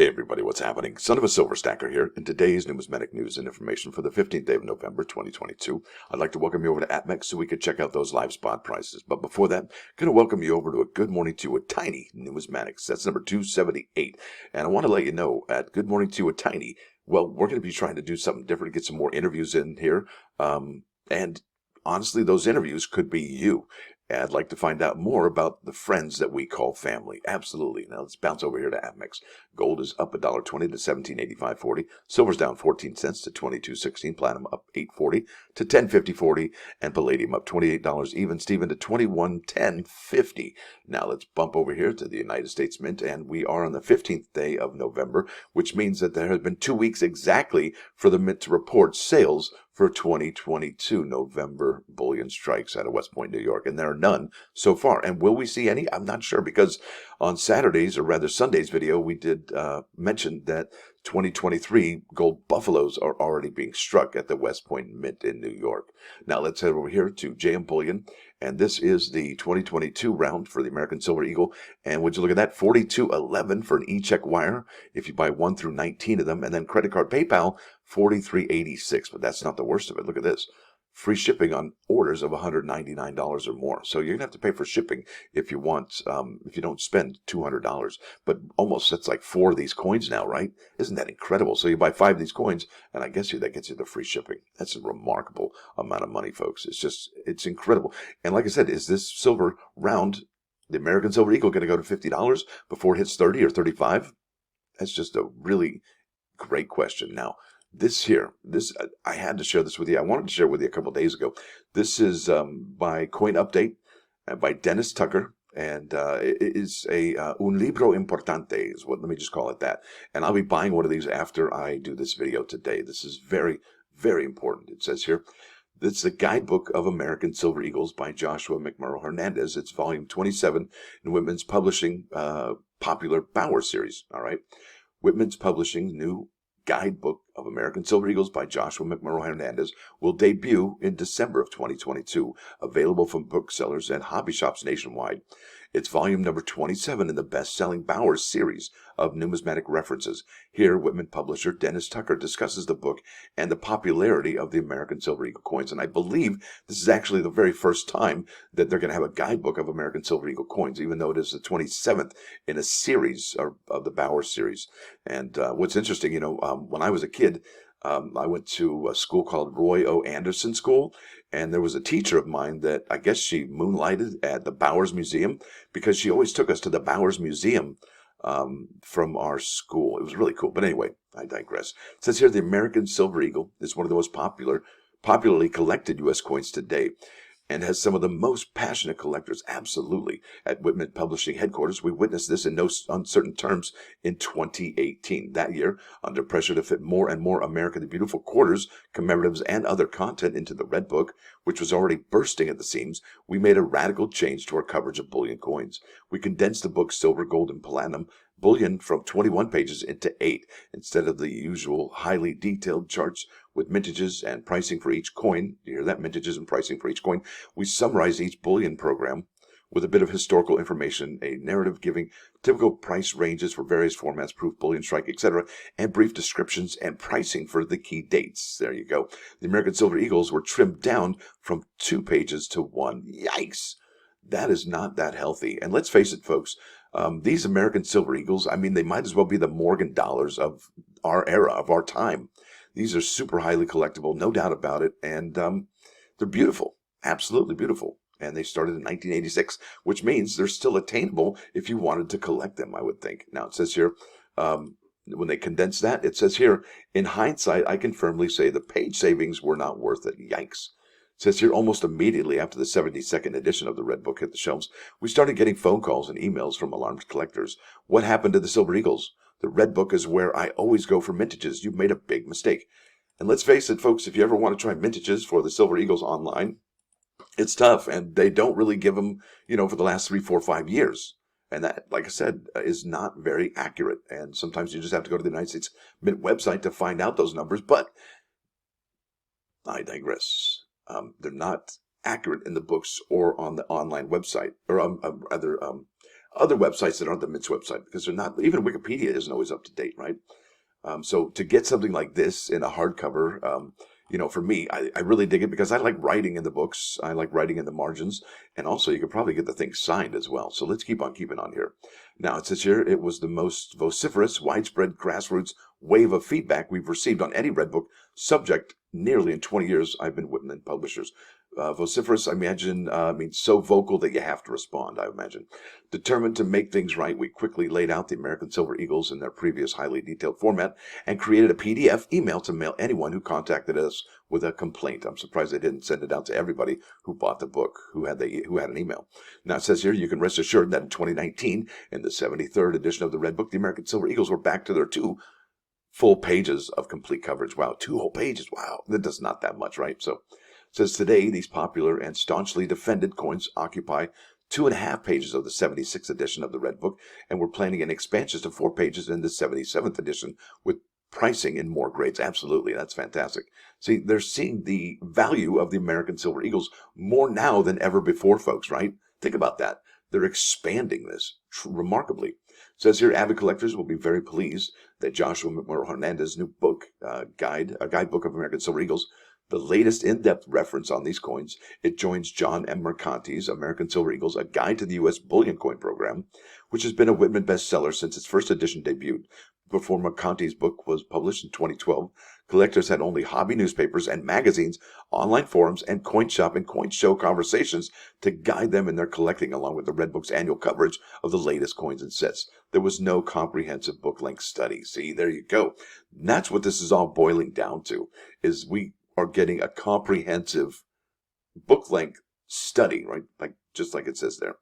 Hey everybody, what's happening? Son of a Silver Stacker here. In today's numismatic news and information for the 15th day of November 2022, I'd like to welcome you over to APMEX so we could check out those live spot prices. But before that, I'm going to welcome you over to a Good Morning to You with Tiny Numismatics. That's number 278. And I want to let you know at Good Morning to You with Tiny, well, we're going to be trying to do something different, get some more interviews in here. And honestly, those interviews could be you. I'd like to find out more about the friends that we call family. Absolutely. Now let's bounce over here to APMEX. Gold is up $1.20 to $17.85.40. Silver's down 14 cents to $22.16. Platinum up $8.40 to $10.50.40. And palladium up $28 even Steven to $21.10.50. Now let's bump over here to the United States Mint, and we are on the 15th day of November, which means that there has been 2 weeks exactly for the Mint to report sales for 2022 November bullion strikes out of West Point, New York, and there are none so far. And will we see any? I'm not sure, because on Saturday's, or rather Sunday's video, we did mention that 2023 gold buffaloes are already being struck at the West Point Mint in New York. Now let's head over here to JM Bullion, and this is the 2022 round for the American Silver Eagle. And would you look at that, 42.11 for an e-check wire if you buy 1 through 19 of them, and then credit card PayPal 43.86. But that's not the worst of it. Look at this. Free shipping on orders of $199 or more. So you're going to have to pay for shipping if you want, if you don't spend $200. But almost, that's like 4 of these coins now, right? Isn't that incredible? So you buy 5 of these coins, and I guess that gets you the free shipping. That's a remarkable amount of money, folks. It's incredible. And like I said, is this silver round, the American Silver Eagle, going to go to $50 before it hits 30 or 35? That's just a really great question. Now, I had to share this with you. I wanted to share it with you a couple of days ago. This is by Coin Update by Dennis Tucker, and it is un libro importante, let me just call it that. And I'll be buying one of these after I do this video today. This is very, very important. It says here, it's the Guidebook of American Silver Eagles by Joshua McMurrow Hernandez. It's volume 27 in Whitman's Publishing popular Bauer series. All right, Whitman's Publishing new Guidebook of American Silver Eagles by Joshua McMurrow Hernandez will debut in December of 2022, available from booksellers and hobby shops nationwide. It's volume number 27 in the best-selling Bauer series of numismatic references. Here, Whitman publisher Dennis Tucker discusses the book and the popularity of the American Silver Eagle coins. And I believe this is actually the very first time that they're going to have a guidebook of American Silver Eagle coins, even though it is the 27th in a series of the Bauer series. And what's interesting, when I was a kid, I went to a school called Roy O. Anderson School, and there was a teacher of mine that I guess she moonlighted at the Bowers Museum, because she always took us to the Bowers Museum from our school. It was really cool. But anyway, I digress. It says here, the American Silver Eagle is one of the most popularly collected U.S. coins today, and has some of the most passionate collectors. Absolutely. At Whitman Publishing headquarters, we witnessed this in no uncertain terms in 2018. That year, under pressure to fit more and more America the Beautiful quarters, commemoratives, and other content into the Red Book, which was already bursting at the seams, we made a radical change to our coverage of bullion coins. We condensed the book's silver, gold, and platinum bullion from 21 pages into 8, instead of the usual highly detailed charts with mintages and pricing for each coin. You hear that? Mintages and pricing for each coin. We summarize each bullion program with a bit of historical information, a narrative giving typical price ranges for various formats, proof, bullion strike, etc., and brief descriptions and pricing for the key dates. There you go. The American Silver Eagles were trimmed down from 2 pages to 1. Yikes! That is not that healthy. And let's face it, folks, these American Silver Eagles, I mean, they might as well be the Morgan dollars of our era, of our time. These are super highly collectible, no doubt about it, and they're beautiful, absolutely beautiful. And they started in 1986, which means they're still attainable if you wanted to collect them, I would think. Now, it says here, when they condense that, it says here, in hindsight, I can firmly say the page savings were not worth it. Yikes. It says here, almost immediately after the 72nd edition of the Red Book hit the shelves, we started getting phone calls and emails from alarmed collectors. What happened to the Silver Eagles? The Red Book is where I always go for mintages. You've made a big mistake. And let's face it, folks, if you ever want to try mintages for the Silver Eagles online, it's tough, and they don't really give them, for the last 3, 4, 5 years. And that, like I said, is not very accurate. And sometimes you just have to go to the United States Mint website to find out those numbers. But I digress. They're not accurate in the books or on the online website, or other websites that aren't the Mint's website, because they're not, even Wikipedia isn't always up to date, right? So to get something like this in a hardcover, for me, I really dig it because I like writing in the books. I like writing in the margins. And also, you could probably get the thing signed as well. So let's keep on keeping on here. Now, it says here, it was the most vociferous, widespread grassroots wave of feedback we've received on any Red Book subject nearly in 20 years I've been Whitman Publishers. Vociferous, I imagine, means so vocal that you have to respond, I imagine. Determined to make things right, we quickly laid out the American Silver Eagles in their previous highly detailed format and created a PDF email to mail anyone who contacted us with a complaint. I'm surprised they didn't send it out to everybody who bought the book, who had an email. Now, it says here, you can rest assured that in 2019, in the 73rd edition of the Red Book, the American Silver Eagles were back to their 2 full pages of complete coverage. Wow, 2 whole pages. Wow, that's not that much, right? So it says today, these popular and staunchly defended coins occupy 2.5 pages of the 76th edition of the Red Book, and we're planning an expansion to 4 pages in the 77th edition with pricing in more grades. Absolutely, that's fantastic. See, they're seeing the value of the American Silver Eagles more now than ever before, folks, right? Think about that. They're expanding this remarkably. It says here, avid collectors will be very pleased that Joshua Hernandez's new book, a guidebook of American Silver Eagles, the latest in-depth reference on these coins. It joins John M. Mercanti's American Silver Eagles, A Guide to the U.S. Bullion Coin Program, which has been a Whitman bestseller since its first edition debuted. Before Mercanti's book was published in 2012, collectors had only hobby newspapers and magazines, online forums, and coin shop and coin show conversations to guide them in their collecting, along with the Red Book's annual coverage of the latest coins and sets. There was no comprehensive book-length study. See, there you go. And that's what this is all boiling down to, is we are getting a comprehensive book-length study, right? Just like it says there.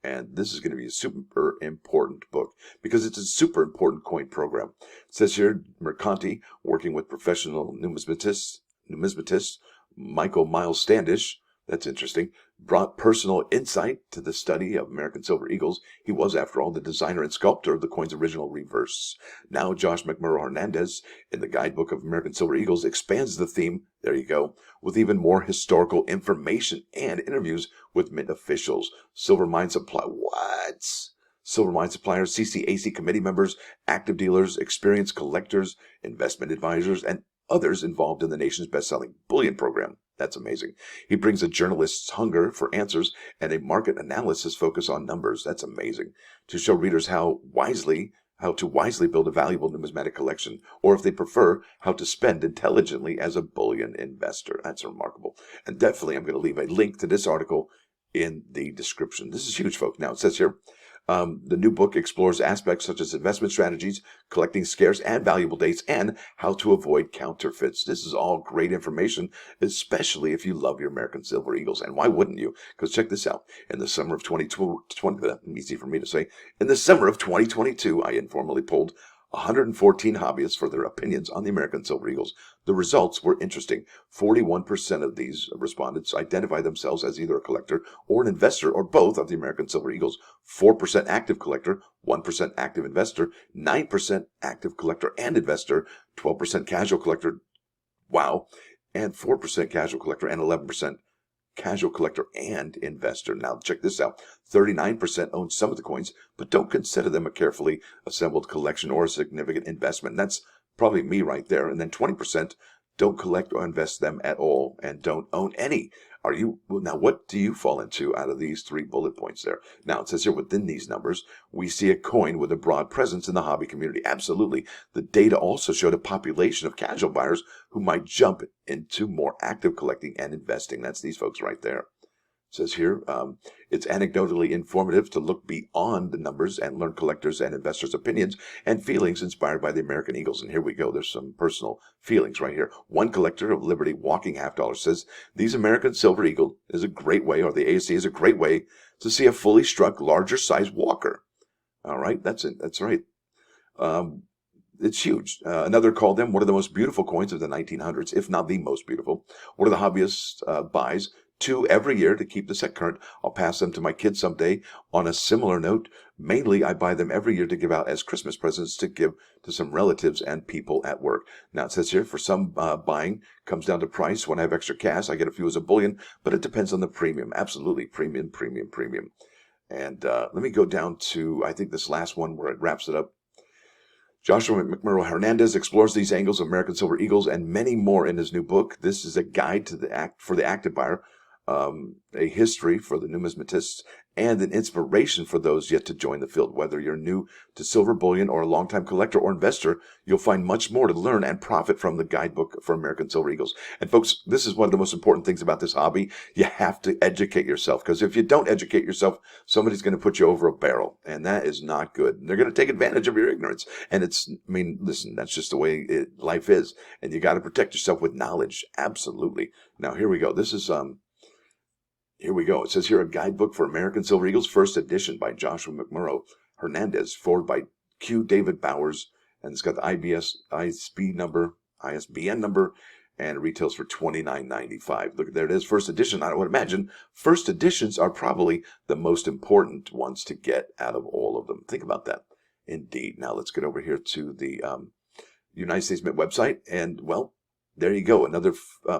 And this is going to be a super important book because it's a super important coin program. It says here, Mercanti, working with professional numismatist Michael Miles Standish, that's interesting, brought personal insight to the study of American Silver Eagles. He was, after all, the designer and sculptor of the coin's original reverse. Now, Josh McMurrow Hernandez, in the Guidebook of American Silver Eagles, expands the theme, there you go, with even more historical information and interviews with Mint officials, silver mine suppliers, CCAC committee members, active dealers, experienced collectors, investment advisors, and others involved in the nation's best-selling bullion program. That's amazing. He brings a journalist's hunger for answers and a market analysis focus on numbers. That's amazing. To show readers how to wisely build a valuable numismatic collection, or if they prefer, how to spend intelligently as a bullion investor. That's remarkable. And definitely I'm going to leave a link to this article in the description. This is huge, folks. Now, it says here, the new book explores aspects such as investment strategies, collecting scarce and valuable dates, and how to avoid counterfeits. This is all great information, especially if you love your American Silver Eagles. And why wouldn't you? Because check this out. In the summer of 2022, easy for me to say, in the summer of 2022, I informally polled 114 hobbyists for their opinions on the American Silver Eagles. The results were interesting. 41% of these respondents identify themselves as either a collector or an investor or both of the American Silver Eagles. 4% active collector, 1% active investor, 9% active collector and investor, 12% casual collector, wow, and 4% casual collector and 11% casual collector and investor. Now, check this out. 39% own some of the coins, but don't consider them a carefully assembled collection or a significant investment. And that's probably me right there. And then 20% don't collect or invest them at all and don't own any. Now, what do you fall into out of these 3 bullet points there? Now, it says here, within these numbers, we see a coin with a broad presence in the hobby community. Absolutely. The data also showed a population of casual buyers who might jump into more active collecting and investing. That's these folks right there. It says here, it's anecdotally informative to look beyond the numbers and learn collectors' and investors' opinions and feelings inspired by the American Eagles. And here we go. There's some personal feelings right here. One collector of Liberty Walking Half Dollar says, these American Silver Eagle is a great way, or the ASC is a great way to see a fully struck, larger size walker. All right, that's it. That's right. It's huge. Another called them one of the most beautiful coins of the 1900s, if not the most beautiful. One of the hobbyists buys 2 every year to keep the set current. I'll pass them to my kids someday. On a similar note, mainly I buy them every year to give out as Christmas presents to give to some relatives and people at work. Now, it says here, for some buying comes down to price. When I have extra cash, I get a few as a bullion, but it depends on the premium. Absolutely, premium. And let me go down to, I think, this last one where it wraps it up. Joshua McMurrow Hernandez explores these angles of American silver eagles and many more in his new book. This is a guide to for the active buyer, a history for the numismatists, and an inspiration for those yet to join the field. Whether you're new to silver bullion or a longtime collector or investor, you'll find much more to learn and profit from the Guidebook for American Silver Eagles. And folks, this is one of the most important things about this hobby. You have to educate yourself, because if you don't educate yourself, somebody's going to put you over a barrel, and that is not good. They're going to take advantage of your ignorance. And listen, that's just the way life is. And you got to protect yourself with knowledge. Absolutely. Now, here we go. This is, here we go. It says here, a Guidebook for American Silver Eagles, first edition by Joshua McMurrow Hernandez, forward by Q. David Bowers, and it's got the ISBN number, and it retails for $29.95. Look, there it is, first edition. I would imagine first editions are probably the most important ones to get out of all of them. Think about that. Indeed. Now let's get over here to the United States Mint website, and well, there you go, another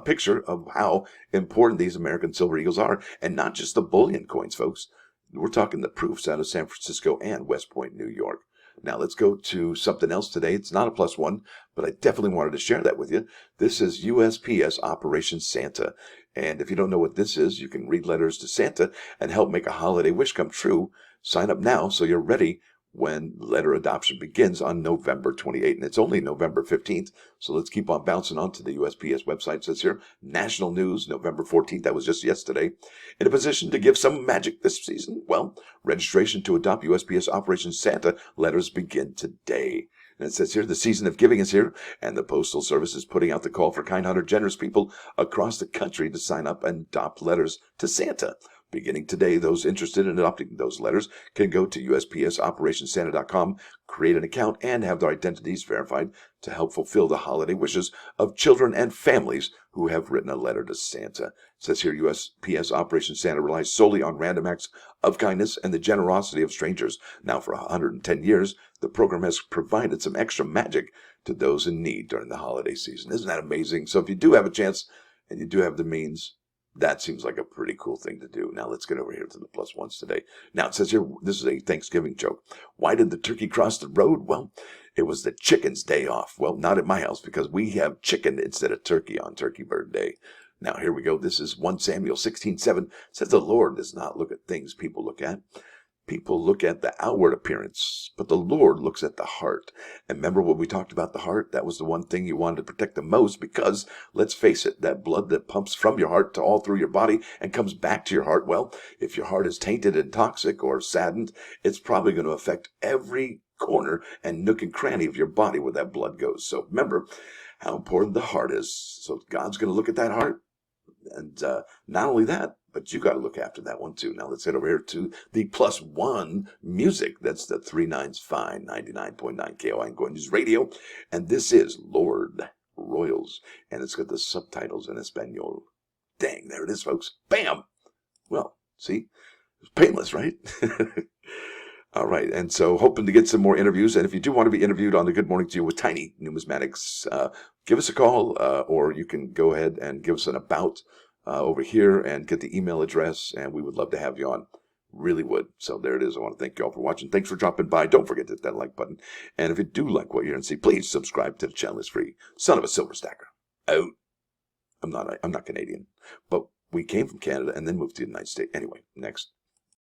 picture of how important these American Silver Eagles are, and not just the bullion coins, folks. We're talking the proofs out of San Francisco and West Point, New York. Now, let's go to something else today. It's not a plus one, but I definitely wanted to share that with you. This is USPS Operation Santa. And if you don't know what this is, you can read letters to Santa and help make a holiday wish come true. Sign up now so you're ready when letter adoption begins on November 28th. And it's only November 15th. So let's keep on bouncing on to the USPS website. It says here, national news, November 14th. That was just yesterday. In a position to give some magic this season? Well, registration to adopt USPS Operation Santa letters begin today. And it says here, the season of giving is here, and the Postal Service is putting out the call for kind-hearted, generous people across the country to sign up and adopt letters to Santa. Beginning today, those interested in adopting those letters can go to USPSOperationSanta.com, create an account, and have their identities verified to help fulfill the holiday wishes of children and families who have written a letter to Santa. It says here, USPS Operation Santa relies solely on random acts of kindness and the generosity of strangers. Now, for 110 years, the program has provided some extra magic to those in need during the holiday season. Isn't that amazing? So if you do have a chance and you do have the means, that seems like a pretty cool thing to do. Now let's get over here to the plus ones today. Now it says here, this is a Thanksgiving joke. Why did the turkey cross the road? Well, it was the chicken's day off. Well, not at my house, because we have chicken instead of turkey on Turkey Bird Day. Now here we go. This is 1 Samuel 16:7. It says the Lord does not look at things people look at. People look at the outward appearance, but the Lord looks at the heart. And remember when we talked about the heart? That was the one thing you wanted to protect the most, because, let's face it, that blood that pumps from your heart to all through your body and comes back to your heart, well, if your heart is tainted and toxic or saddened, it's probably going to affect every corner and nook and cranny of your body where that blood goes. So remember how important the heart is. So God's going to look at that heart. And not only that, but you got to look after that one too. Now let's head over here to the plus one music. That's the 395 99.9 KOI Going News Radio. And this is Lorde Royals. And it's got the subtitles in Español. Dang, there it is, folks. Bam! Well, see? It's painless, right? All right, and so hoping to get some more interviews. And if you do want to be interviewed on the Good Morning to You with Tiny Numismatics, give us a call, or you can go ahead and give us an about over here and get the email address, and we would love to have you on. Really would. So there it is. I want to thank you all for watching. Thanks for dropping by. Don't forget to hit that like button. And if you do like what you're going to see, please subscribe to the channel. It's free. Son of a silver stacker. Out. I'm not Canadian, but we came from Canada and then moved to the United States. Anyway, next.